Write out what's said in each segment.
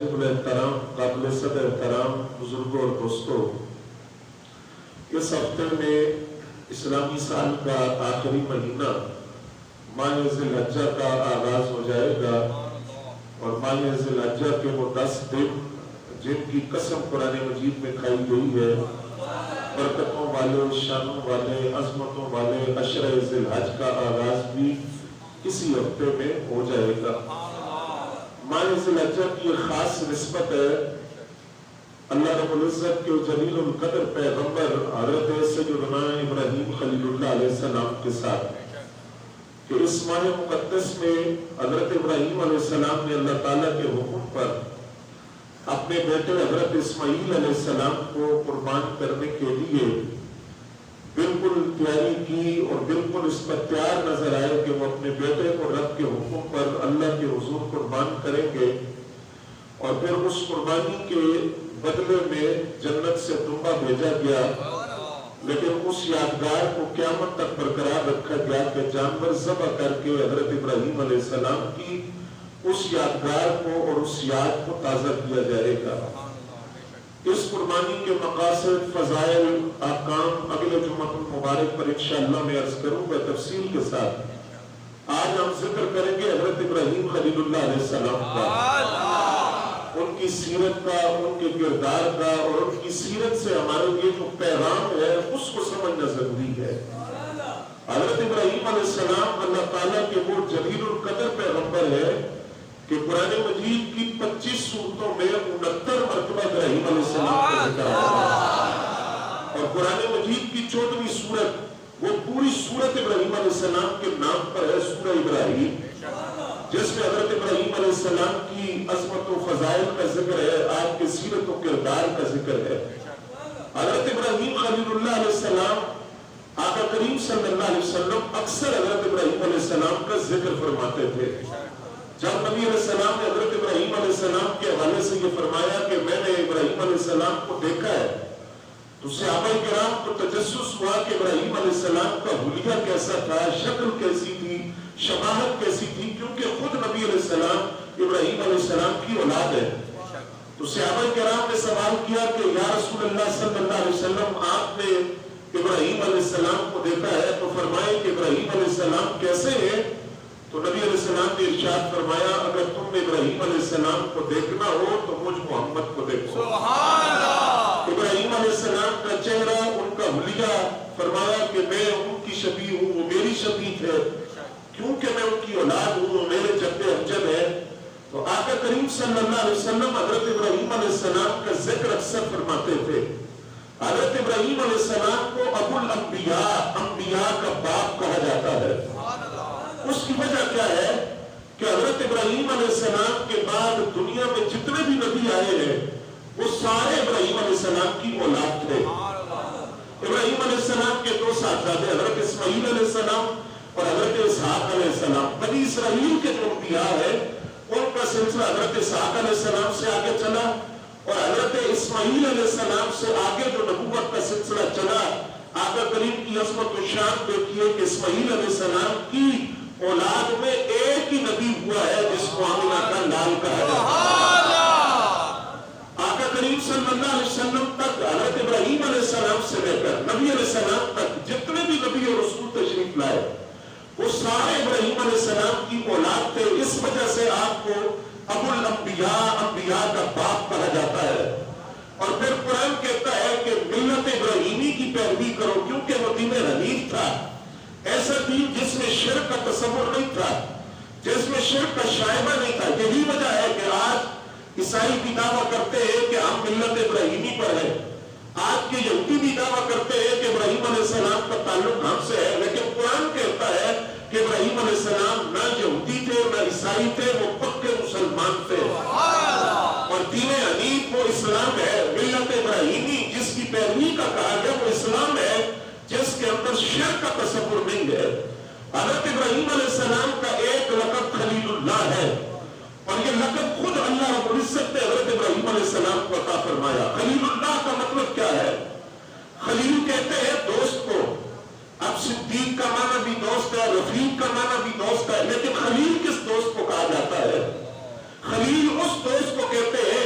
احترام قابل صد احترام بزرگوں اور دوستوں، اس ہفتے میں اسلامی سال کا آخری مہینہ ماہ ذی الحجہ کا آغاز ہو جائے گا، اور ماہ ذی الحجہ کے وہ 10 دن جن کی قسم قرآن مجید میں کھائی گئی ہے، برکتوں والے، شانوں والے، عظمتوں والے عشرہ ذی الحج کا آغاز بھی اسی ہفتے میں ہو جائے گا۔ ماہ ذی الحجہ کی ایک خاص نسبت ہے اللہ رب العزت کے جلیل القدر پیغمبر حضرت سیدنا ابراہیم خلیل اللہ علیہ السلام کے ساتھ، کہ اس ماہ مقدس میں حضرت ابراہیم علیہ السلام نے اللہ تعالیٰ کے حکم پر اپنے بیٹے حضرت اسماعیل علیہ السلام کو قربان کرنے کے لیے بالکل تیاری کی، اور بالکل اس پر تیار نظر آئے کہ وہ اپنے بیٹے کو رب کے حکم پر اللہ کے حضور قربان کریں گے، اور پھر اس قربانی کے بدلے میں جنت سے تنبہ بھیجا گیا، لیکن اس یادگار کو قیامت تک برقرار رکھا گیا کہ جانور ذبح کر کے حضرت ابراہیم علیہ السلام کی اس یادگار کو اور اس یاد کو تازہ کیا جائے گا۔ اس قربانی کے مقاصد، فضائل، احکام اگلے جمعہ مبارک پر انشاءاللہ میں عرض کروں گا تفصیل کے ساتھ۔ آج ہم ذکر کریں گے حضرت ابراہیم خلیل اللہ علیہ السلام کا، ان کی سیرت کا، ان کے کردار کا، اور ان کی سیرت سے ہمارے لیے جو پیغام ہے اس کو سمجھنا ضروری ہے۔ حضرت ابراہیم علیہ السلام اللہ تعالیٰ کے وہ جلیل القدر پیغمبر ہے کہ قرآن مجید کی 25 سورتوں میں 69 مرتبہ ابراہیم علیہ السلام کا ذکر آتا ہے، اور قرآن مجید کی 14ویں سورت وہ پوری سورت ابراہیم علیہ السلام کے نام پر ہے، سورہ ابراہیم، جس میں حضرت ابراہیم علیہ السلام کی عظمت و فضائل کا ذکر ہے، آپ کے سیرت و کردار کا ذکر ہے۔ حضرت ابراہیم خلیل اللہ علیہ السلام، آقا کریم صلی اللہ علیہ وسلم اکثر حضرت ابراہیم علیہ السلام کا ذکر فرماتے تھے۔ جب نبی علیہ السلام نے حضرت ابراہیم علیہ السلام کے حوالے سے یہ فرمایا کہ میں نے ابراہیم علیہ السلام کو دیکھا ہے، تو صحابہ کرام کو تجسس ہوا کہ ابراہیم علیہ السلام کا حلیہ کیسا تھا، شکل کیسی تھی، شباہت کیسی تھی، کیونکہ خود نبی علیہ السلام ابراہیم علیہ السلام کی اولاد ہے۔ تو صحابہ کرام نے سوال کیا کہ یا رسول اللہ صلی اللہ علیہ وسلم، آپ نے ابراہیم علیہ السلام کو دیکھا ہے تو فرمائے کہ ابراہیم علیہ السلام کیسے ہیں؟ تو نبی علیہ السلام نے ارشاد فرمایا، اگر تم نے ابراہیم علیہ السلام کو دیکھنا ہو تو مجھ محمد کو دیکھو۔ ابراہیم علیہ السلام کا چہرہ، ان کا حلیہ، فرمایا کہ میں ان کی شبیہ ہوں، وہ میری شبیہ ہے، کیونکہ میں ان کی اولاد ہوں، وہ میرے جد امجد ہے۔ تو آقا کریم صلی اللہ علیہ وسلم حضرت ابراہیم علیہ السلام کا ذکر اکثر فرماتے تھے۔ حضرت ابراہیم علیہ السلام کو ابو الانبیاء، انبیاء کا باپ کہا جاتا ہے۔ اس کی وجہ کیا ہے کہ حضرت ابراہیم علیہ السلام کے بعد دنیا میں جتنے بھی نبی آئے ہیں وہ سارے ابراہیم علیہ السلام کی اولاد تھے۔ ابراہیم علیہ السلام کے 2 صاحبزادے حضرت اسماعیل علیہ السلام اور حضرت اسحاق علیہ السلام، بنی اسرائیل کے جو انبیاء ہیں ان کا سلسلہ حضرت اسحاق علیہ السلام سے آگے چلا، اور حضرت اسماعیل علیہ السلام سے آگے جو نبوت کا سلسلہ چلا، آقا کریم کی عظمت و شان دیکھیے کہ اسماعیل علیہ السلام کی اولاد میں ایک ہی نبی ہوا ہے جس کو آمنہ کا لال کہا جاتا ہے۔ آقا کریم صلی اللہ علیہ وسلم تک، حضرت ابراہیم علیہ السلام سے لے کر نبی علیہ السلام تک جتنے بھی نبی اور رسول تشریف لائے وہ سارے ابراہیم علیہ السلام کی اولاد تھے۔ اس وجہ سے آپ کو ابو الانبیاء، انبیاء کا باپ کہا جاتا ہے۔ اور پھر قرآن کہتا ہے کہ ملت ابراہیمی کی پیروی کرو، کیونکہ وہ دین حنیف تھا، ایسا دین جس میں شرک کا تصور نہیں تھا، جس میں شرک کا شائبہ نہیں تھا۔ یہی وجہ ہے کہ آج عیسائی بھی دعویٰ کرتے ہیں کہ ہم ملت ابراہیمی پر ہیں، آج کے یہودی بھی دعویٰ کرتے ہیں کہ ابراہیم علیہ السلام کا تعلق ہم سے ہے، لیکن قرآن کہتا ہے کہ ابراہیم علیہ السلام نہ یہودی تھے نہ عیسائی تھے، وہ پکے مسلمان تھے، اور دین حنیف وہ اسلام ہے۔ ملت ابراہیمی جس کی پیروی کا کہا گیا وہ اسلام ہے جس کے اندر شرک کا تصور نہیں ہے۔ حضرت ابراہیم علیہ السلام کا ایک لقب خلیل اللہ ہے، اور یہ لقب خود اللہ رب العزت نے حضرت ابراہیم علیہ السلام کو عطا فرمایا۔ خلیل اللہ کا مطلب کیا ہے؟ خلیل کہتے ہیں دوست کو، اب صدیق کا معنی بھی دوست ہے، رفیق کا معنی بھی دوست ہے، لیکن خلیل کس دوست کو کہا جاتا ہے؟ خلیل اس دوست کو کہتے ہیں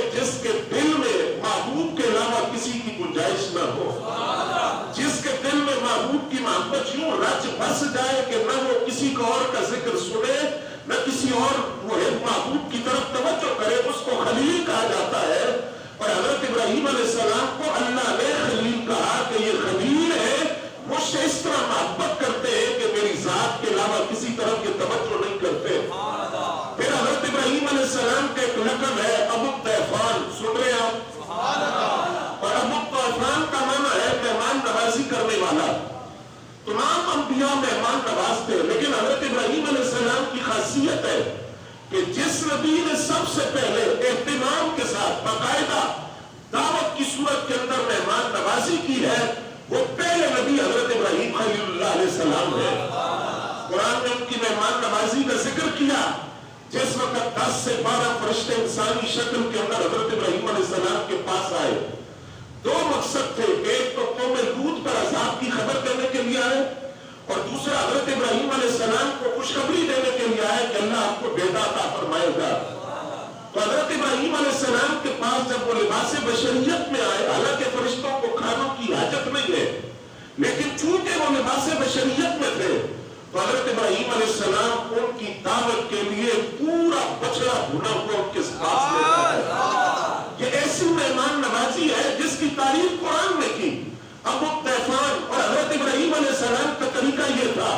اس طرح محبت کرتے ہیں کہ میری ذات کے علاوہ کسی طرف کی توجہ نہیں کرتے. پھر حضرت ابراہیم علیہ السلام کا ایک لقب ہے ابو الطیفان. سن رہے ہیں آپ؟ اور ابو الطیفان کا معنی ہے مہمان نوازی کرنے والا. تمام انبیاء مہمان نواز تھے، لیکن حضرت ابراہیم علیہ السلام کی خاصیت ہے کہ جس نبی نے سب سے پہلے اہتمام کے ساتھ باقاعدہ دعوت کی صورت کے اندر مہمان نوازی کی ہے، وہ پہلے نبی حضرت ابراہیم خلیل اللہ علیہ السلام ہے. قرآن نے ان کی مہمان نوازی کا ذکر کیا. جس وقت 10 سے 12 فرشتے انسانی شکل کے اندر حضرت ابراہیم علیہ السلام کے پاس آئے، دو مقصد تھے. ایک تو قوم لوط پر عذاب کی خبر دینے کے لیے آئے، اور دوسرا حضرت ابراہیم علیہ السلام کو خوشخبری دینے کے لیے آئے کہ اللہ آپ کو بیٹا عطا فرمائے گا. تو حضرت ابراہیم علیہ السلام کے پاس جب وہ لباس بشریت میں آئے، حالانکہ فرشتوں کو کھانوں کی حاجت نہیں ہے، لیکن چونکہ وہ لباس بشریت میں تھے تو حضرت ابراہیم علیہ السلام ان کی دعوت کے لیے پورا بچڑا بھنا ہوا ان کے پاس لے آئے. یہ ایسی مہمان نوازی ہے جس کی تعریف قرآن نے کی. ابو الطیفان اور حضرت ابراہیم علیہ السلام کا طریقہ یہ تھا،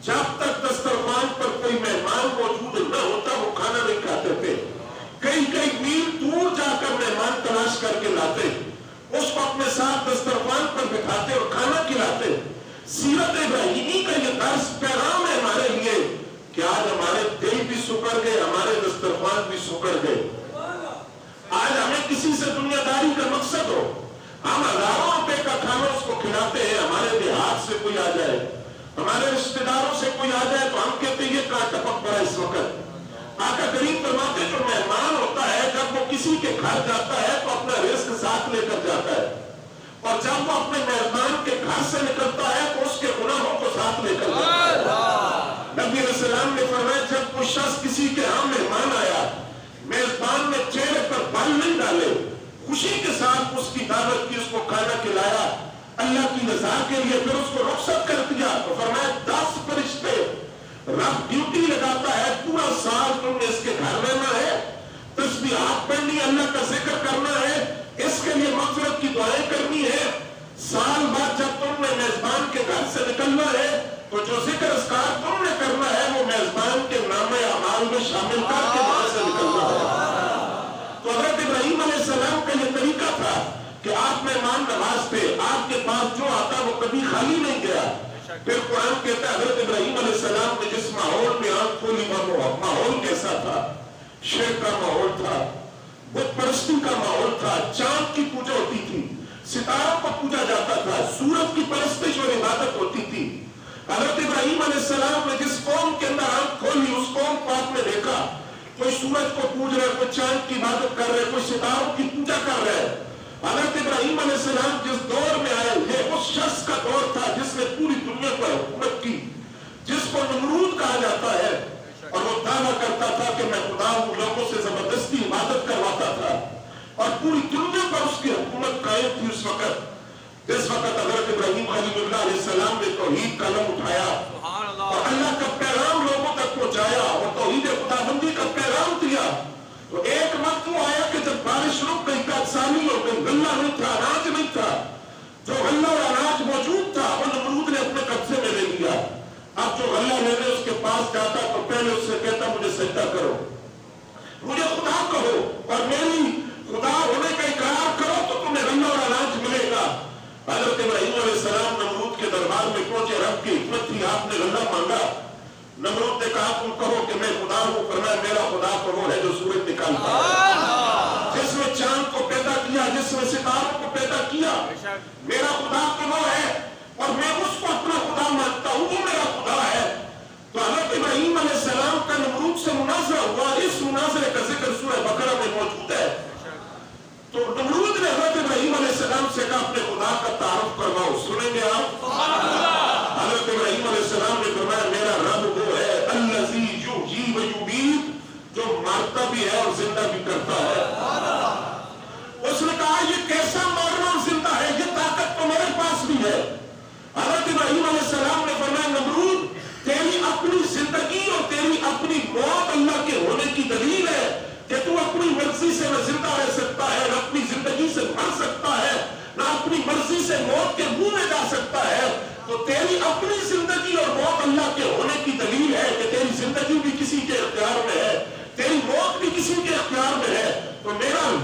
جب تک دسترخوان پر کوئی مہمان موجود نہ ہوتا وہ کھانا نہیں کھاتے تھے. کئی میل دور جا کر مہمان تلاش کر کے لاتے، اس کو اپنے ساتھ دسترخوان پر بٹھاتے اور کھانا کھلاتے. سیرت ابراہیمی کا یہ درس پیغام ہے ہمارے لیے کہ آج ہمارے دل بھی سکڑ گئے، ہمارے دسترخوان بھی سکڑ گئے. آج ہمیں کسی سے دنیا داری کا مقصد ہو، ہم ہزاروں روپے کا کھانا اس کو کھلاتے ہیں. ہمارے دیہات سے کوئی آ جائے، ہمارے رشتہ داروں سے کوئی آ جائے تو ہم کہتے ہیں یہ کہاں ٹپک پڑا اس وقت. آقا کریم فرماتے جو مہمان ہوتا ہے جب وہ کسی کے گھر جاتا ہے تو اپنا رزق ساتھ لے کر جاتا ہے، اور جب وہ اپنے مہمان کے گھر سے نکلتا ہے تو اس کے گناہوں کو ساتھ لے کر جاتا ہے. نبی علیہ السلام نے فرمایا جب کوئی شخص کسی کے ہاں مہمان آیا، میزبان نے چہرے پر بال نہیں ڈالے، خوشی کے ساتھ اس کی دعوت کی، اس کو کھانا کھلایا اللہ کی رضا کے لیے، پھر اس کو رخصت کر دیا تو فرمایا 10 فرشتے رب ڈیوٹی لگاتا ہے، پورا سال تم نے اس کے گھر رہنا ہے، تسبیحات پڑھنی، اللہ کا ذکر کرنا ہے، اس کے لیے مغفرت کی دعائیں کرنی ہے. سال بعد جب تم نے میزبان کے گھر سے نکلنا ہے تو جو ذکر اذکار تم نے کرنا ہے وہ میزبان کے نامہ اعمال میں شامل کر کے وہاں سے نکلنا ہے. تو حضرت ابراہیم علیہ السلام کا یہ طریقہ تھا کہ آپ مہمان نواز تھے، آپ کے پاس جو آتا وہ کبھی خالی نہیں گیا. پھر قرآن کہتا ہے حضرت ابراہیم علیہ السلام نے جس ماحول میں آنکھ کھولی وہ ماحول کیسا تھا؟ شرک کا ماحول تھا، بت پرستی کا ماحول تھا، چاند کی پوجا ہوتی تھی، ستاروں کو پوجا جاتا تھا، سورج کی پرستش اور عبادت ہوتی تھی. حضرت ابراہیم علیہ السلام نے جس قوم کے اندر آنکھ کھولی اس قوم کو آپ نے دیکھا کوئی سورج کو پوج رہا ہے، کوئی چاند کی عبادت کر رہے، کوئی ستاروں کی پوجا کر رہے. حضرت ابراہیم علیہ السلام جس دور میں آئے یہ اس شخص کا دور تھا جس نے پوری دنیا پر حکومت کی، جس کو نمرود کہا جاتا ہے، اور وہ دعویٰ کرتا تھا کہ میں خدا ہوں، لوگوں سے زبردستی عبادت کرواتا تھا اور پوری دنیا پر اس کی حکومت قائم تھی. اس وقت حضرت ابراہیم خلیل اللہ علیہ السلام نے توحید کا علم اٹھایا اور اللہ کا پیغام لوگوں تک پہنچایا اور توحید خداوندی کا پیغام دیا. تو ایک وقت وہ آیا کہ جب بارش رک گئی، کاشانی ہو گئی، غلہ نہیں تھا، اناج نہیں تھا، جو غلہ اور اناج موجود تھا وہ نمرود نے اپنے قبضے میں لے لیا. اب جو غلہ لینے اس کے پاس جاتا تو پہلے اس سے کہتا مجھے سجدہ کرو، مجھے خدا کہو اور میری خدا ہونے کا اقرار کرو تو تمہیں غلہ اور اناج ملے گا. حضرت ابراہیم علیہ السلام نمرود کے دربار میں پہنچے، رب کی حکمت تھی، آپ نے غلہ مانگا. نمرود نے کہا تم کہو کہ میں خدا ہوں، فرمایا میرا خدا تو وہ ہے جو سورج نکالتا ہے، جس نے چاند کو پیدا کیا، جس نے ستاروں کو پیدا کیا. میرا خدا تو وہ ہے اور میں اس کو اپنا خدا مانتا ہوں، وہ میرا خدا ہے. تو حضرت ابراہیم علیہ السلام کا نمرود سے مناظرہ ہوا. اس مناظرے کا ذکر سورہ بقرہ میں موجود ہے. تو نمرود نے حضرت ابراہیم علیہ السلام سے کہا اپنے خدا کا تعارف کرواؤ. سنیں گے آپ؟ حضرت ابراہیم علیہ السلام نے فرمایا میرا رب وہ ہے الذی یحیی و یمیت، جو مارتا بھی ہے اور زندہ بھی کرتا ہے. اس نے کہا یہ کیسا مارنا اور زندہ ہے، یہ طاقت تو میرے پاس بھی ہے. حضرت ابراہیم علیہ السلام نے فرمایا نمرود تیری اپنی زندگی اور تیری اپنی موت اللہ کے ہونے کی دلیل ہے کہ تو اپنی مرضی سے نہ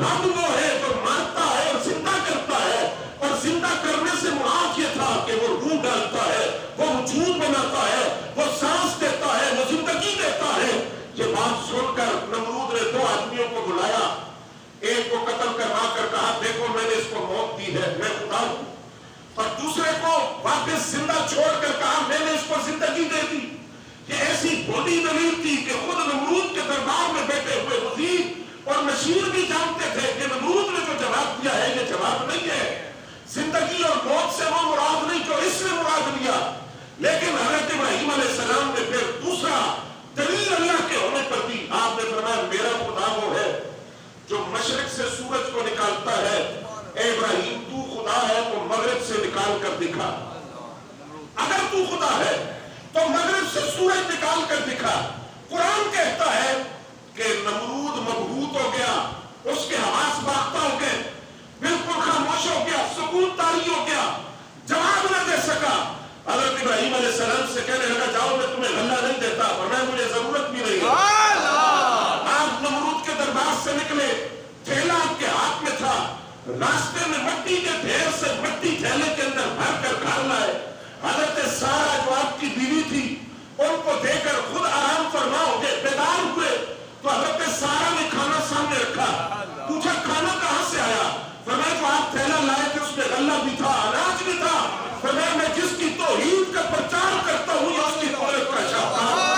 رب وہ ہے جو مارتا ہے اور زندہ کرتا ہے، اور زندہ کرنے سے مراد یہ تھا کہ وہ روح ڈالتا ہے، وہ وجود بناتا ہے، وہ سانس دیتا ہے، وہ زندگی دیتا ہے۔ یہ بات سن کر نمرود نے دو آدمیوں کو بلایا، ایک کو قتل کروا کر کہا دیکھو میں نے اس کو موت دی ہے، میں خدا ہوں، اور دوسرے کو واپس زندہ چھوڑ کر کہا میں نے اس کو زندگی دے دی۔ یہ ایسی بڑی دلیل تھی کہ خود نمرود کے دربار میں بیٹھے ہوئے وزیر اور مشیر بھی جانتے تھے کہ نمرود نے جو جواب دیا ہے یہ جواب نہیں ہے، زندگی اور موت سے وہ مراد نہیں جو اس نے مراد لیا۔ لیکن حضرت ابراہیم علیہ السلام نے پھر دوسرا دلیل اللہ کے ہونے پر دی، آپ نے فرمایا میرا خدا وہ ہے جو مشرق سے سورج کو نکالتا ہے، اے ابراہیم تو خدا ہے تو مغرب سے نکال کر دکھا، اگر تو خدا ہے تو مغرب سے سورج نکال کر دکھا۔ قرآن کہتا ہے کہ نمرود مبہوت ہو گیا، اس کے حواس باختہ ہو گئے، بالکل خاموش ہو گیا، سکون طاری ہو گیا، جواب نہ دے سکا۔ حضرت ابراہیم علیہ السلام سے کہنے لگا جاؤ میں تمہیں غلہ نہیں دیتا، فرمایا مجھے ضرورت بھی نہیں ہے۔ آپ نمرود کے دربار سے نکلے، تھیلا آپ کے ہاتھ میں تھا، راستے میں مٹی کے ڈھیر سے مٹی تھیلے کے اندر بھر کر گھر لائے۔ حضرت سارہ جو آپ کی بیوی تھی ان کو دے کر خود آرام فرما ہو گئے، بیدار ہوئے تو حضرت سارہ نے کھانا سامنے رکھا، پوچھا کھانا کہاں سے آیا؟ فرمایا جو آپ تھیلا لائے تھے اس میں غلہ بھی تھا، اناج بھی تھا۔ فرمایا میں جس کی توحید کا پرچار کرتا ہوں یا اس کی قدرت کا شاہکار ہوں۔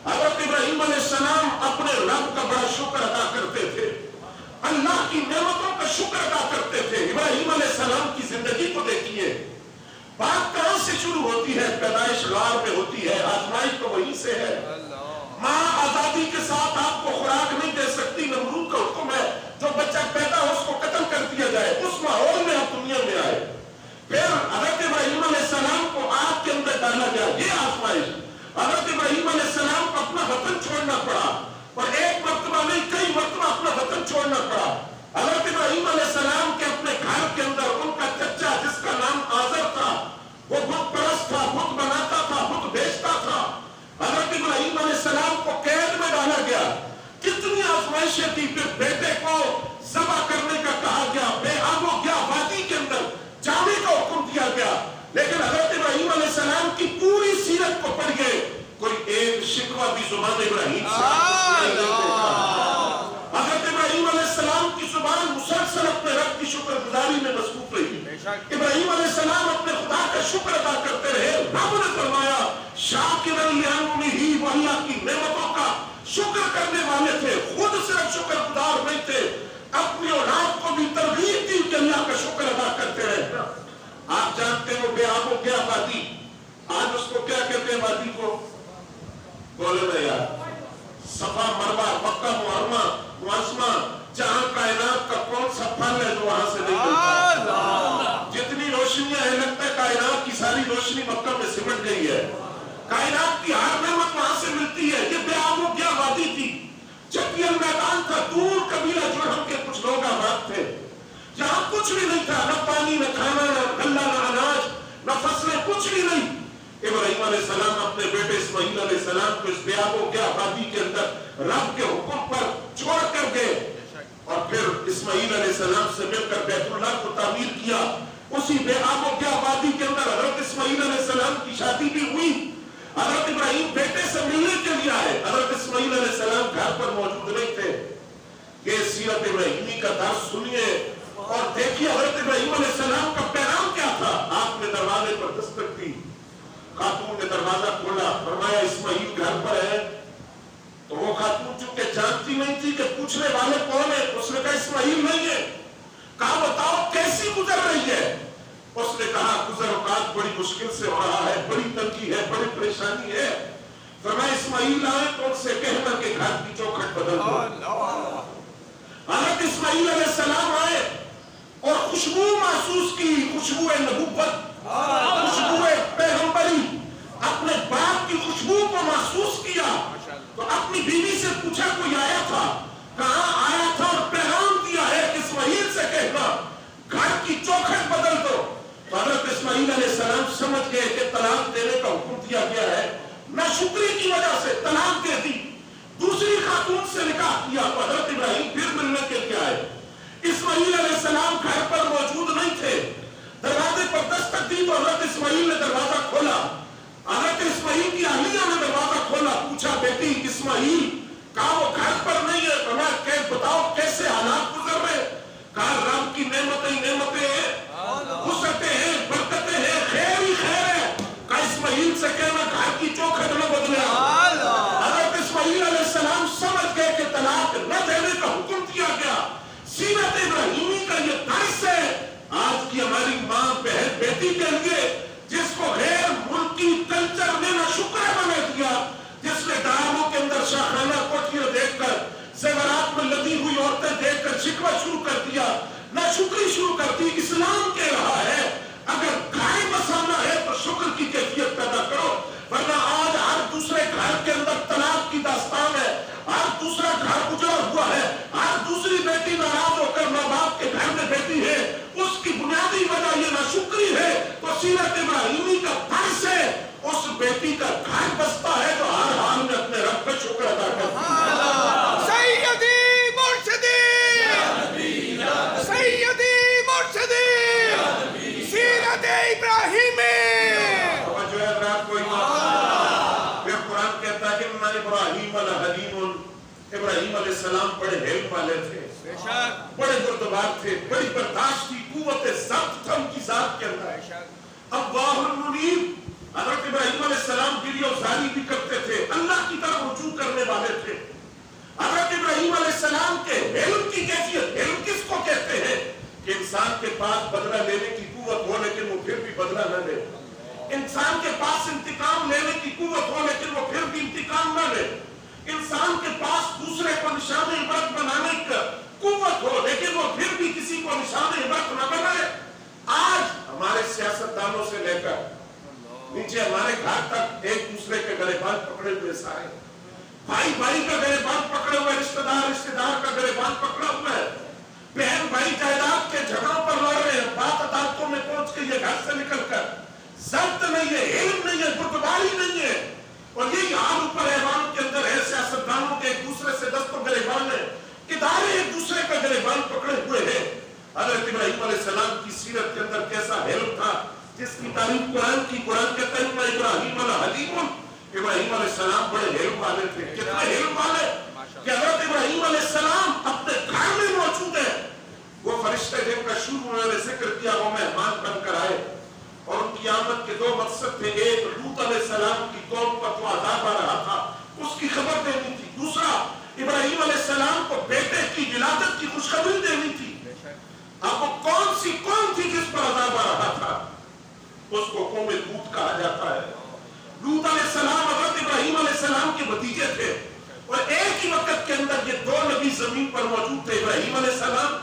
حضرت ابراہیم علیہ السلام اپنے رب کا بڑا شکر ادا کرتے تھے، اللہ کی نعمتوں کا شکر ادا کرتے تھے۔ ابراہیم علیہ السلام کی زندگی کو دیکھیے، بات کہاں سے شروع ہوتی ہے؟ پیدائش غار میں ہوتی ہے، آزمائش تو وہیں سے ہے۔ ماں آزادی کے ساتھ آپ کو خوراک نہیں دے سکتی، نمرود کا حکم ہے جو بچہ پیدا ہو اس کو قتل کر دیا جائے، اس ماحول میں آپ دنیا میں آئے۔ پھر حضرت ابراہیم علیہ السلام کو آگ کے اندر ڈالا گیا، یہ آزمائش۔ حضرت ابراہیم علیہ السلام کو اپنا وطن چھوڑنا پڑا، اور ایک مرتبہ نہیں کئی مرتبہ اپنا وطن چھوڑنا پڑا۔ حضرت ابراہیم علیہ السلام کے اپنے گھر کے اندر ان کا چچا جس کا نام آزر تھا وہ بت پرست تھا، بت بناتا تھا، بت بیچتا تھا۔ حضرت ابراہیم علیہ السلام کو قید میں ڈالا گیا، کتنی آزمائشیں تھی۔ پھر بیٹے کو ذبح کرنے کا کہا گیا، بے آب و گیا وادی کے اندر جانے کا حکم دیا گیا، لیکن حضرت ابراہیم علیہ السلام کی پوری سیرت کو پڑھیے، کوئی ایک شکوہ بھی زبان ابراہیم سے نہیں دیکھا۔ حضرت ابراہیم علیہ السلام کی زبان مسلسل اپنے رب کی شکر گزاری میں مصروف رہی۔ ابراہیم علیہ السلام اپنے خدا کا شکر ادا کرتے رہے۔ رب نے فرمایا شاکرا لانعمہ، وہ اللہ کی نعمتوں کا شکر کرنے والے تھے، خود صرف شکر گزار نہیں تھے، اپنی اولاد کو بھی ترغیب دی کہ اللہ کا شکر ادا کرتے رہے۔ آپ جانتے ہو بے آب و گیا وادی، آج اس کو کیا کہتے ہیں وادی کو؟ بولے نا یار، صفا مروہ مکہ معظمہ معظمہ، جہاں کائنات کا کون سا پھل ہے جو وہاں سے نہیں ملتا؟ جتنی روشنیاں ہیں لگتا ہے کائنات کی ساری روشنی مکہ میں سمٹ گئی ہے، کائنات کی ہر نعمت وہاں سے ملتی ہے۔ یہ بے آب و گیا وادی تھی، چکیل میدان تھا، دور قبیلہ جرہم کے کچھ لوگ آباد تھے، جہاں کچھ بھی نہیں تھا، نہ پانی، نہ کھانا، نہ غلہ، نہ اناج، نہ فصلیں، کچھ بھی نہیں۔ ابراہیم علیہ السلام اپنے بیٹے اسماعیل علیہ السلام کو اس بے آب و گیا وادی کے اندر رب کے حکم پر چھوڑ کر گئے، اور پھر اسماعیل علیہ السلام سے مل کر بیت اللہ کو تعمیر کیا۔ اسی بے آب و گیا وادی کے اندر حضرت اسماعیل علیہ السلام کی شادی بھی ہوئی۔ حضرت ابراہیم بیٹے سے ملنے کے لیے آئے، حضرت اسماعیل علیہ السلام گھر پر موجود نہیں تھے۔ یہ سیرت ابراہیمی کا درس سنیے اور دیکھیے حضرت ابراہیم علیہ السلام کا پیغام کیا تھا۔ آپ نے دروازے پر دستک دی، خاتون نے دروازہ کھولا، فرمایا اسماعیل گھر پر ہے؟ تو وہ خاتون چونکہ جانتی نہیں تھی کہ پوچھنے والے کون ہے، اس نے کہا اسماعیل نہیں ہے۔ کہا بتاؤ کیسی گزر رہی ہے؟ اس نے کہا گزر اوقات بڑی مشکل سے ہو رہا ہے، بڑی تنگی ہے، بڑی پریشانی ہے۔ فرمایا اسماعیل آئے تو ان سے کہنا کہ گھر کی چوکھٹ بدل دو۔ حضرت اسماعیل علیہ السلام آئے اور خوشبو محسوس کی، خوشبو نبوت، خوشبو پیغمبری، اپنے باپ کی خوشبو کو محسوس کیا، تو اپنی بیوی سے پوچھا کوئی آیا تھا؟ کہاں آیا تھا اور پیغام دیا ہے کہ اسماعیل سے کہنا گھر کی چوکھٹ بدل دو. تو حضرت اسماعیل علیہ السلام سمجھ گئے کہ طلاق دینے کا حکم دیا گیا ہے. ناشکری کی وجہ سے طلاق دے دی, دوسری خاتون سے نکاح کیا. تو حضرت ابراہیم پھر ملنے کے لیے آئے. اسماعیل علیہ السلام گھر پر موجود نہیں تھے. دروازے پر دستک دی تو حضرت اسماعیل نے دروازہ کھولا. حضرت اسماعیل کی اہلیہ نے دروازہ کھولا, پوچھا بیٹی اسماعیل, کہا وہ گھر پر نہیں ہے. فرمایا کہ بتاؤ کیسے حالات گزر رہے. کہا رب کی نعمتیں ہیں, وسعتیں ہیں, برکتیں ہیں, خیر ہی خیر ہے. کہا اسماعیل سے کہنا گھر کی چوکھٹ نہ بدلے. حضرت اسماعیل علیہ السلام سمجھ گئے کہ طلاق نہ دینے کا حکم دیا گیا. سیرت ابراہیمی کا یہ درس ہے آج کی ہماری ماں بہن بیٹی کے لیے, جس کو غیر ملکی کلچر نے نہ شکر بنا دیا, جس نے گاؤں کے اندر شاہانہ کوٹھیاں دیکھ کر, زیورات میں لدی ہوئی عورتیں دیکھ کر شکوہ شروع کر دیا, نہ شکری شروع کر دی. اسلام کہہ رہا ہے اگر گھر بسانا ہے تو شکر کی کیفیت پیدا کرو, ورنہ آج ہر دوسرے گھر کے اندر طلاق کی داستان ہے, ہر دوسرا گھر اجڑا ہوا ہے, ہر دوسری بیٹی ناراض ہو کر ماں باپ کے گھر میں بیٹی ہے. اس کی بنیادی وجہ یہ ناشکری ہے. تو سیرت ابراہیمی کا درس ہے, اس بیٹی کا گھر بستا ہے تو ہر حال میں اپنے رب کا شکر ادا کرتا ہے. ابراہیم علیہ السلام بڑے حلم والے تھے, بڑے بردبار تھے, بڑی برداشت کی قوت ضبط تھا ان کی ذات کے اندر. اللہ المنیب, حضرت ابراہیم علیہ السلام گری و زاری بھی کرتے تھے, اللہ کی طرف رجوع کرنے والے تھے. حضرت ابراہیم علیہ السلام کے حلم کی کیفیت, حلم کس کو کہتے ہیں کہ انسان کے پاس بدلہ لینے کی قوت ہو لیکن وہ پھر بھی بدلہ نہ لے, انسان کے پاس انتقام لینے کی قوت ہو لیکن وہ پھر بھی انتقام نہ لے, انسان کے پاس دوسرے کو نشان عبرت بنانے کی قوت ہو لیکن وہ پھر بھی کسی کو نشان عبرت نہ بنائے. آج ہمارے سیاستدانوں سے لے کر نیچے ہمارے گھر تک ایک دوسرے کے گریبان پکڑے ہوئے سارے, بھائی بھائی کا گریبان پکڑے ہوئے, رشتہ دار کا گریبان پکڑا ہوا ہے, بہن بھائی جائیداد کے جھگڑوں پر لڑ رہے ہیں, بات عدالتوں میں پہنچ کے یہ گھر سے نکل کر ضبط نہیں ہے, علم نہیں ہے, بردباری نہیں ہے. اور یہی حال اوپر ایوان کے اندر ہے, سیاستدانوں کے ایک دوسرے سے دست و گریبان ہے, ادارے ایک دوسرے کا گریبان پکڑے ہوئے ہیں. حضرت ابراہیم علیہ السلام کی سیرت کے اندر کیسا حلم تھا جس کی تعریف قرآن کی, قرآن کہتا ہے ابراہیم حلیم, ابراہیم علیہ السلام بڑے حلم والے تھے. کتنے حلم والے کہ حضرت ابراہیم علیہ السلام اپنے گھر میں موجود ہیں. وہ فرشتے جن کا شروع میں نے ذکر کیا وہ مہمان بن کر آئے اور ان کی آمد کے دو مقصد تھے, ایک لوط علیہ السلام کی قوم پر جو عذاب آ رہا تھا اس کی خبر دینی تھی, دوسرا ابراہیم علیہ السلام کو بیٹے کی ولادت کی خوشخبری دینی تھی. اب وہ کون سی قوم تھی جس پر عذاب آ رہا تھا, اس کو قوم لوط کہا جاتا ہے. لوط علیہ السلام حضرت ابراہیم علیہ السلام کے بھتیجے تھے اور ایک ہی وقت کے اندر یہ دو نبی زمین پر موجود تھے, ابراہیم علیہ السلام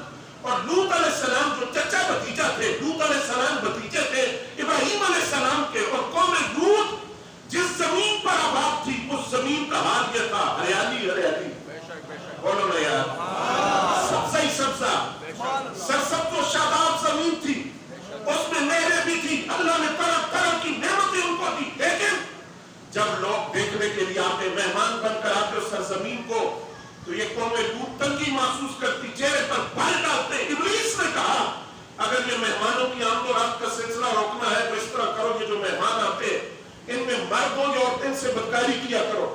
اور لوط علیہ السلام جو چچا بھتیجا تھے. لوط علیہ السلام بھتیجے تھے ابراہیم علیہ السلام کے, اور قوم لوط جس زمین پر آباد تھی اس زمین کا حال یہ تھا, ہریالی ہریالی, بولو نا یار, سبزہ ہی سبزہ, سرسبز و شاداب زمین تھی, اس میں نہریں بھی تھی, اللہ نے طرح طرح کی نعمتیں ان کو دی. لیکن جب لوگ دیکھنے کے لیے آتے, مہمان بن کر آتے اس سرزمین کو, تو یہ قوم لوط تنگی محسوس کرتی, چہرے پر بال ڈالتے. ابلیس نے کہا اگر یہ مہمانوں کی آمد و رفت کا سلسلہ روکنا ہے تو اس طرح کرو, یہ جو مہمان آتے ان میں مردوں یا عورتوں سے بدکاری کیا کرو,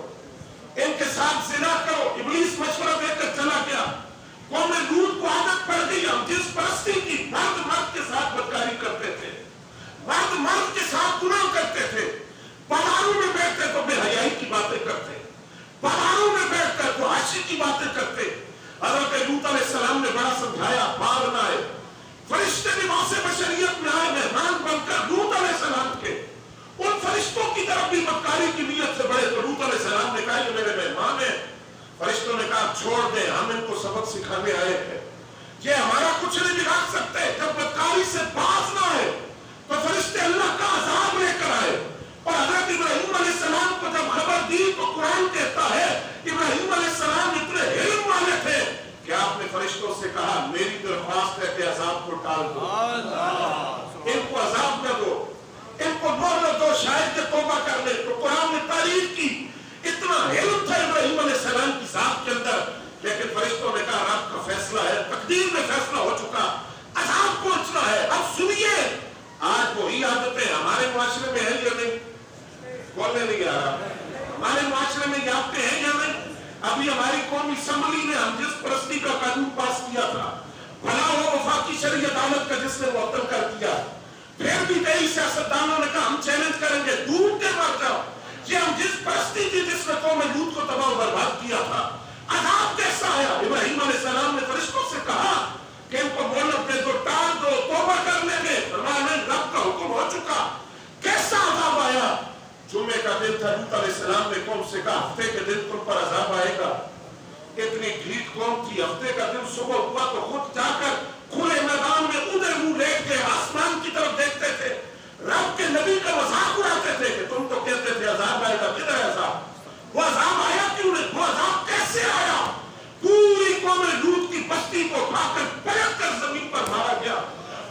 ان کے ساتھ زنا کرو. ابلیس مشورہ دے کر چلا گیا. قوم لوط کو عادت پڑ گئی, ہم جس پرستی کی مرد مرد کے ساتھ بدکاری کرتے تھے, مرد مرد کے ساتھ گناہ کرتے تھے, بازاروں میں بیٹھتے تو بے حیائی کی باتیں کرتے, بازاروں میں بیٹھ کر تو عاشقی کی باتیں کرتے. حضرت لوط علیہ السلام نے بڑا سمجھایا, باہر نہ آئے. فرشتے لباس بشریت میں آئے مہمان بن کر لوط علیہ السلام کے, ان فرشتوں کی طرف بھی بدکاری کی نیت سے بڑے. تو لوط علیہ السلام نے کہا یہ میرے مہمان ہیں. فرشتوں نے کہا چھوڑ دیں, ہم ان کو سبق سکھانے آئے ہیں, یہ ہمارا کچھ نہیں بگاڑ سکتے. جب بدکاری سے باز نہ آئے تو فرشتے اللہ کا عذاب لے کر آئے. اور حضرت ابراہیم علیہ السلام کو جب خبر دی تو قرآن کہتا ہے ابراہیم علیہ السلام اتنے علم والے تھے فرشتوں سے کہا میری درخواست ہے کہ عذاب کو ٹال دو، ان کو عذاب نہ دو، ان کو مہلت دو شاید کہ توبہ کر لے۔ تو قرآن نے تعریف کی، اتنا علم تھا ابراہیم علیہ السلام کی ذات کے اندر، لیکن فرشتوں نے کہا رب کا فیصلہ ہے، تقدیر میں فیصلہ ہو چکا، عذاب پہنچنا ہے۔ اب سنیے، آج وہی عادتیں ہمارے معاشرے میں ہیں یا نہیں؟ بولنے نہیں آ رہا، ہمارے معاشرے میں یہ عادتیں ہیں یا نہیں؟ ابھی ہماری قومی اسمبلی نے ہم جس پرستی کا قانون پاس کیا تھا، بھلا ہو وفاقی شرعی عدالت کا جس نے معطل کر دیا، پھر بھی کئی سیاستدانوں نے کہا ہم چیلنج کریں گے، ڈوب کے مر جاؤ۔ یہ ہم جس پرستی تھی جس نے قوم لوط کو تباہ و برباد کیا تھا، عذاب کیسا آیا؟ ابراہیم علیہ السلام نے فرشتوں سے کہا کہ ان کو مہلت دے دو، ٹال دو، توبہ کر لیں گے۔ فرمایا نہیں، رب کا حکم ہو چکا۔ کیسا عذاب آیا؟ جمعے کا دن تھا، لوط علیہ السلام نے قوم سے کہا ہفتے کے دن تم پر عذاب آئے گا۔ اتنی ڈھیٹ قوم تھی، ہفتے کا دن صبح ہوا تو خود جا کر کھلے میدان میں ادھر منہ لیٹ کے آسمان کی طرف دیکھتے تھے، رب کے نبی کا مذاق اڑاتے تھے کہ تم تو کہتے تھے عذاب آئے گا، کدھر ہے عذاب؟ وہ عذاب آیا کیوں نہیں؟ وہ عذاب کیسے آیا؟ پوری قوم لوط کی بستی کو اٹھا کر پلٹ کر زمین پر مارا گیا،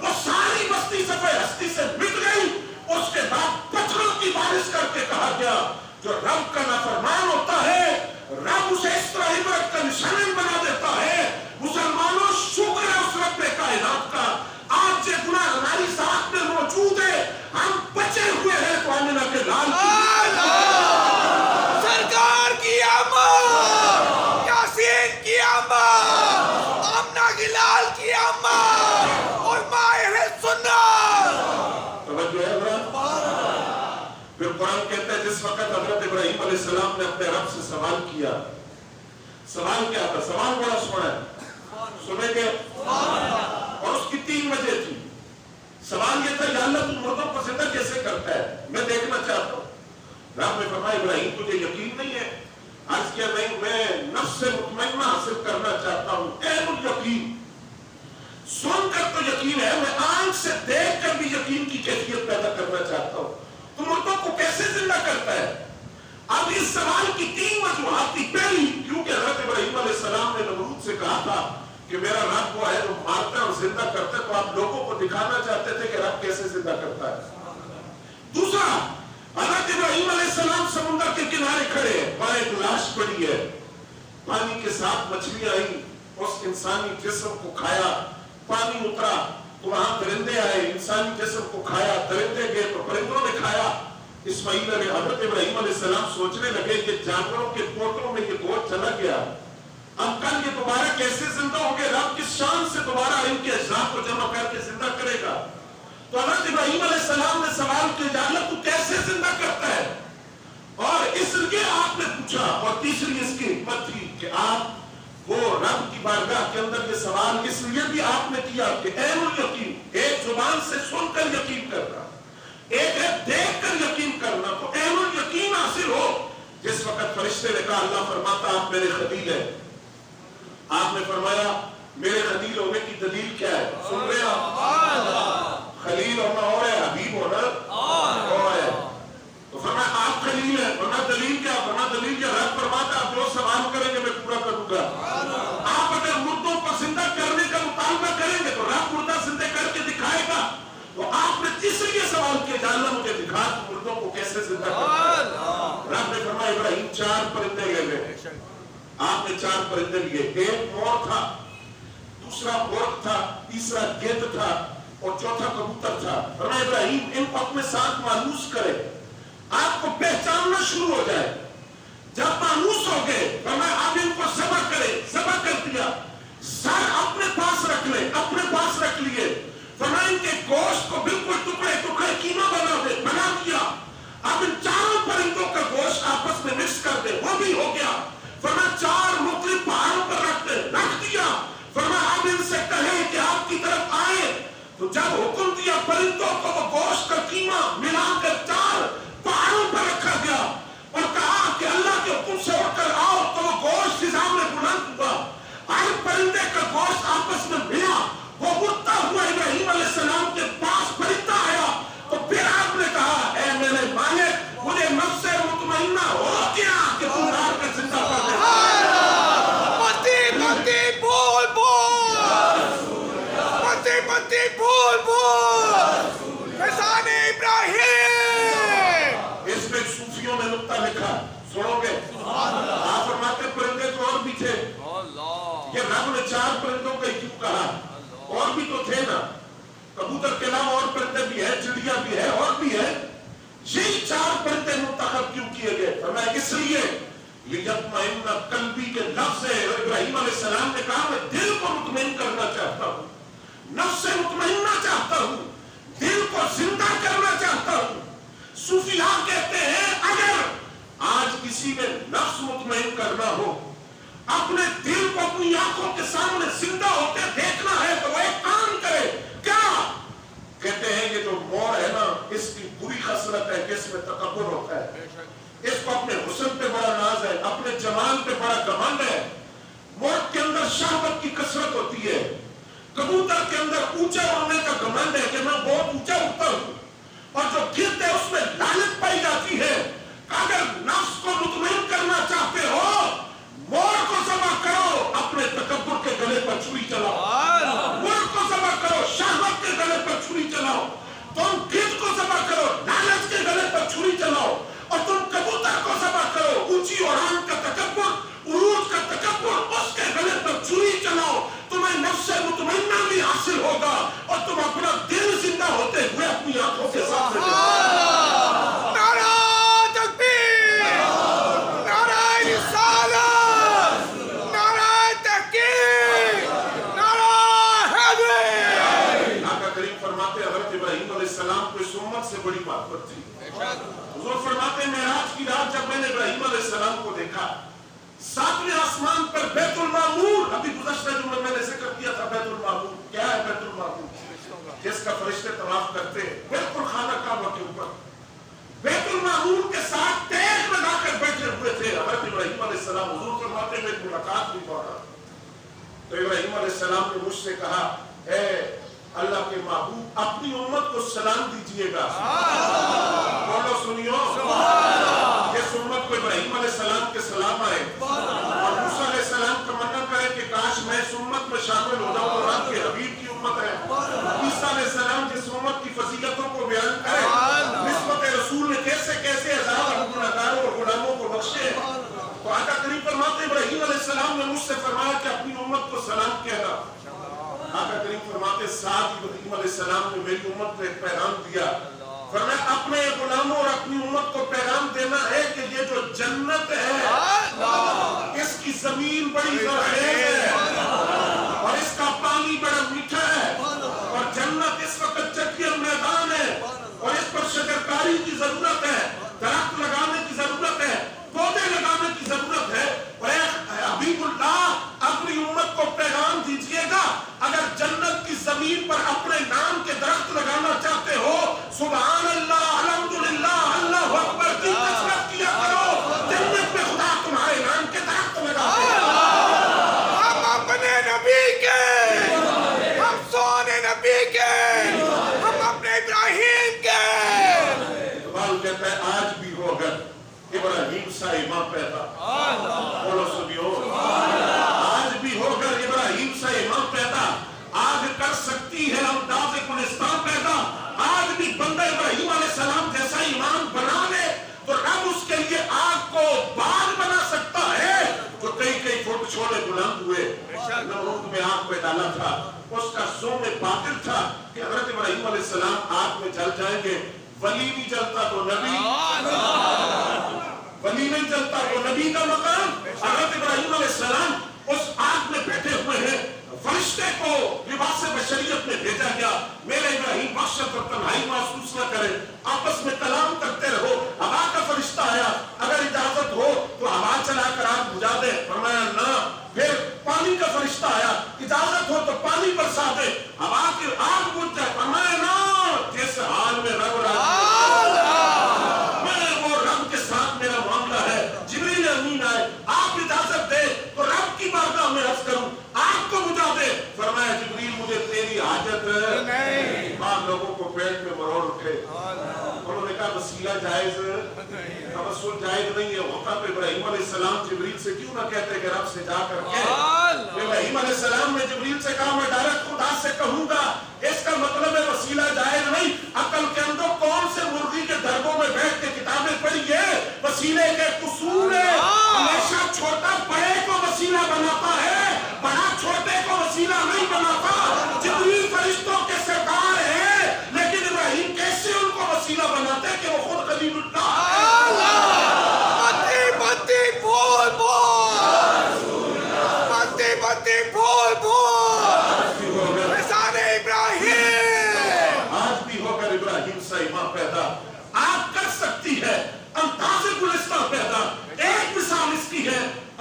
وہ ساری بستی صفحہ ہستی سے مٹ گئی۔ اس کے بعد پتھروں کی بارش کر کے کہا گیا جو رب کا نافرمان ہوتا ہے رب اسے اس طرح عبرت کا نشان بنا دیتا ہے۔ مسلمانوں شکر ہے اس رب کائنات کا، آج یہ گناہ ہماری ساتھ میں موجود ہے، ہم بچے ہوئے ہیں تو آمنہ کے لال سرکار کی آمد، یاسین کی آمد، آمنہ کی لال کی آمد، اور ماہر سنت۔ توجہ ہے برا؟ پھر قرآن کہتا ہے جس وقت حضرت ابراہیم علیہ السلام نے اپنے رب سے سوال کیا، سوال کیا تھا؟ سوال بڑا سونا ہے، سنیں گے؟ اور اس کی 3 وجہ تھی۔ سوال یہ تھا یا اللہ تو مردوں کو زندہ کیسے کرتا ہے، میں دیکھنا چاہتا ہوں۔ رب نے فرمایا ابراہیم تجھے یقین نہیں ہے؟ عرض کیا نہیں، میں نفس مطمئنہ حاصل کرنا چاہتا ہوں، عین الیقین، سن کر تو یقین ہے، میں آنکھ سے دیکھ کر بھی یقین کی کیفیت پیدا کرنا چاہتا ہوں۔ تو مردوں کو کیسے زندہ کرتا ہے؟ اب اس سوال کی 3 وجوہات تھی۔ پہلی، کیونکہ حضرت ابراہیم علیہ السلام نے نمرود سے کہا تھا کہ میرا رب وہ ہے جو مارتا ہے اور زندہ کرتا ہے، تو آپ لوگوں کو دکھانا چاہتے تھے کہ رب کیسے زندہ کرتا ہے۔ دوسرا، حضرت ابراہیم علیہ السلام سمندر کے کنارے کھڑے ہیں، وہاں ایک لاش پڑی ہے، پانی کے ساتھ مچھلیاں آئی، اس انسانی جسم کو کھایا، پانی اترا تو وہاں درندے آئے، انسانی جسم کو کھایا، درندے گئے تو پرندوں نے کھایا۔ اسماعیل علیہ حضرت ابراہیم علیہ السلام سوچنے لگے کہ جانوروں کے پوٹوں میں یہ گوشت چلا گیا، اب کل یہ دوبارہ کیسے زندہ ہوں گے؟ رب کس شان سے دوبارہ ان کے اجزاء کو جمع کر کے زندہ کرے گا؟ تو حضرت ابراہیم علیہ السلام نے سوال کیا یا اللہ تو کیسے زندہ کرتا ہے؟ اور اس لیے آپ نے پوچھا، اور تیسری اس کی حکمت تھی کہ آپ وہ رب کی بارگاہ کے اندر یہ سوال اس لیے بھی آپ نے کیا کہ عین الیقین، ایک زبان سے سن کر یقین کرنا، ایک ہے دیکھ کر یقین کرنا، تو عین الیقین حاصل ہو۔ جس وقت فرشتے نے کہا اللہ فرماتا آپ میرے خلیل ہیں، آپ نے فرمایا میرے خلیل ہونے کی دلیل کیا ہے؟ سن رہے آپ؟ خلیل ہونا اور ہے، حبیب ہونا اور ہے۔ تو فرمایا آپ خلیل ہیں، فرمایا دلیل کیا؟ فرمایا دلیل کیا؟ رب فرماتا آپ جو سوال کریں گے میں پورا کروں گا۔ آپ اگر مردوں کو زندہ کرنے کا مطالبہ کریں گے تو رب مردہ زندہ کر کے دکھائے گا۔ تو آپ نے اس لیے سوال کیا کہ اللہ مجھے دکھا کہ مردوں کو کیسے زندہ کرتا ہے۔ رب نے فرمایا ابراہیم 4 پرندے لے لے۔ آپ نے 4 پرندے لیے، ایک مور تھا، دوسرا مرغ تھا، تیسرا گیدڑ تھا اور چوتھا کبوتر تھا۔ فرمایا ابراہیم ان کو اپنے ساتھ مانوس کرے، آپ کو پہچاننا شروع ہو جائے۔ جب مانوس ہو گئے فرمایا اب ان کو ذبح کرے، ذبح کر دیا، سر اپنے پاس رکھ لے، اپنے پاس رکھ لیے۔ فرمایا ان کے گوشت کو بالکل ٹکڑے ٹکڑے قیمہ بنا دیا۔ اب ان 4 پرندوں کا گوشت آپس میں مکس کر دے، وہ بھی ہو گیا۔ فرمایا 4 مختلف پہاڑوں پر رکھ دیا۔ فرمایا اب ان سے کہیں کہ آپ کی طرف آئے۔ تو جب حکم دیا پرندوں کو وہ گوشت کا قیمہ ملا کر 4 پہاڑوں پر رکھا گیا اور کہا کہ اللہ کے حکم سے اٹھ کر آؤ، تو وہ گوشت نظام میں بلند ہوا۔ ہر پرندے کا گوشت آپس میں ملا، وہ اٹھتا ہوا ابراہیم علیہ السلام کے پاس پرندہ آیا۔ تو پھر آپ نے کہا اے میرے مالک مجھے نفس مطمئنہ ہو گیا کہ تم مار کر زندہ کر دے۔ بول بول کہ رب نے 4 پرندوں کا ہی کیوں کہا؟ اور بھی تو تھے نا، کبوتر کے علاوہ اور پرندے بھی ہیں، چڑیا بھی ہے، اور بھی ہے، یہی 4 پرندے منتخب کیوں کیے گئے؟ فرمایا اس لیے لِيَطْمَئِنَّ قَلْبِي کے لفظ ہے، ابراہیم علیہ السلام نے کہا میں دل کو مطمئن کرنا چاہتا ہوں، نفس مطمئنہ چاہتا ہوں، دل کو زندہ کرنا چاہتا ہوں۔ صوفیاء کہتے ہیں اگر آج کسی نے نفس مطمئن کرنا ہو، اپنے دل کو اپنی آنکھوں کے سامنے زندہ ہوتے دیکھنا ہے تو وہ ایک کام کرے، کیا کہتے ہیں؟ یہ جو مور ہے نا، اس کی بری خصلت ہے کہ اس میں تکبر ہوتا ہے، اس کو اپنے حسن پہ بڑا ناز ہے، اپنے جمال پہ بڑا گھمنڈ ہے۔ مور کے اندر شہوت کی کثرت ہوتی ہے، کبوتر کے اندر اونچا اڑنے کا گھمنڈ ہے کہ میں بہت اونچا اڑتا ہوں، اور جو گرتے ہیں اس میں لالچ پائی جاتی ہے۔ اگر نفس کو مطمئن کرنا چاہتے ہو، مور کو ذبح کرو، اپنے تکبر کے گلے پر چھری چلاؤ، مور کو ذبح کرو، شہوت کے گلے پر چھری چلاؤ، تم گرد کو ذبح کرو، لالچ کے گلے پر چھری چلاؤ، اور تم کبوتر کو ذبح کرو، اونچی اڑان کا تکبر، عروج کا تکبر، اس کے گلے پر چھری چلاؤ، تمہیں نفس مطمئنہ بھی حاصل ہوگا اور تم اپنا دل زندہ ہوتے ہوئے اپنی آنکھوں کے سامنے نعرہ تکبیر، نعرہ رسالت، نعرہ تحقیق، نعرہ حیدری۔ آقا کریم فرماتے حضرت ابراہیم علیہ السلام کو اس امت سے بڑی محبت تھی۔ حضور فرماتے ہیں معراج کی رات جب میں نے ابراہیم علیہ السلام کو دیکھا، 7ویں آسمان پر بیت المعمور، ابھی گزشتہ جمعہ میں نے ذکر کیا تھا بیت المعمور، کیا ہے بیت المعمور؟ جس کا فرشتے طواف کرتے ہیں، بالکل خانہ کعبہ کے اوپر، بیت المعمور کے ساتھ تیغ لگا کر بیٹھے ہوئے تھے حضرت ابراہیم علیہ السلام۔ حضور فرماتے ہیں میں ایک ملاقات بھی پڑھا تو ابراہیم علیہ السلام نے مجھ سے کہا، اے اللہ کے محبوب اپنی امت کو سلام دیجئے گا۔ بولو سنیو، اس امت کو ابراہیم علیہ السلام کے سلام آئے، اور موسیٰ علیہ السلام کا منع کرے کہ کاش میں اس امت میں شامل ہو جاؤں، اور آپ کے حبیب کی امت ہے۔ عیسیٰ علیہ السلام جس امت کی فضیلتوں کو بیان کرے، نسبت رسول نے کیسے کیسے ہزار گناہگاروں اور غلاموں کو بخشے، تو آقا کریم فرماتے ابراہیم علیہ السلام نے مجھ سے فرمایا کہ اپنی امت کو سلام کہنا۔ آقا کریم فرماتے ساتھ ابراہیم علیہ السلام نے میری امت کو ایک پیغام دیا، فرمایا اپنے غلاموں اور اپنی امت کو پیغام دینا ہے کہ یہ جو جنت ہے اس کی زمین بڑی زرخیز ہے اور اس کا پانی بڑا میٹھا ہے، اور جنت اس وقت چکر میدان ہے اور اس پر شجرکاری کی ضرورت ہے، درخت لگانے کی ضرورت ہے، پودے لگانے کی ضرورت ہے۔ اور اے حبیب اللہ اپنی امت کو پیغام دیجئے گا اگر جنت کی زمین پر اپنے نام کے درخت لگانا چاہتے ہو، سبحان اللہ، الحمدللہ، اللہ اکبر کی کثرت کیا کرو، جنت میں خدا تمہارے نام کے درخت لگاتے ہیں۔ ہم اپنے نبی کے، ہم سونے نبی کے، ہم اپنے ابراہیم کے۔ اقبال کہتا ہے آج بھی ہو اگر ابراہیم سا امام پیدا، بولو سنیو، آج بھی ہو اگر ابراہیم سا امام پیدا، آج کر سکتی ہے امداد گلستان پیدا۔ آج بھی بندہ ابراہیم علیہ السلام جیسا ایمان بنا لے تو رب اس کے لیے آگ کو باغ بنا سکتا ہے جو کئی فٹ چھوڑے بلند ہوئے۔ نمرود میں آگ پہ ڈالا تھا، اس کا زوم باطل تھا کہ حضرت ابراہیم علیہ السلام آگ میں جل جائیں گے۔ ولی نہیں جلتا تو نبی، ولی نہیں جلتا تو نبی کا مقام۔ حضرت ابراہیم علیہ السلام اس آگ میں بیٹھے ہوئے ہیں، فرشتے کو لباس بشریت میں بھیجا گیا، میرے ابراہیم وحشت اور تنہائی محسوس نہ کرے، آپس میں کلام کرتے رہو۔ ہوا کا فرشتہ آیا، اگر اجازت ہو تو ہوا چلا کر آگ بجھا دے، فرمایا نہ۔ پھر پانی کا فرشتہ آیا، اجازت ہو تو پانی برسا دے، ہوا کی آگ بجھ جائے، فرمایا نہ۔ جس حال میں رب میں وہ رب کے ساتھ میرا معاملہ ہے، جبریل امین آئے، آپ اجازت دے تو رب کی بارگاہ میں عرض کروں، آگ کو بجھا دے۔ فرمایا جبریل مجھے تیری حاجت نہیں۔ بعض لوگوں کو پیٹ میں مروڑ اٹھے، انہوں نے کہا وسیلہ جائز، توسل جائز نہیں ہے، ہوتا تو ابراہیم علیہ السلام جبریل سے کیوں نہ کہتے کہ رب سے جا کر کے۔ ابراہیم علیہ السلام نے جبریل سے کہا میں ڈائریکٹ خدا سے کہوں گا، اس کا مطلب ہے وسیلہ جائز نہیں۔ عقل کے اندر کون سے مرغی کے دربوں میں بیٹھ کے کتابیں پڑھی ہے؟ وسیلے کے قصور ہے، ہمیشہ چھوٹا بڑے کو وسیلہ بناتا ہے، بڑا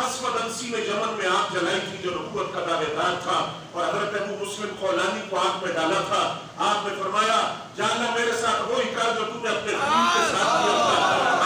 اسود انسی نے یمن میں آگ جلائی تھی جو نبوت کا دعوے دار تھا، اور حضرت ابو مسلم خولانی کو آگ میں ڈالا تھا. آپ نے فرمایا یا اللہ میرے ساتھ وہی کر جو تو نے اپنے دین کے ساتھ کیا تھا.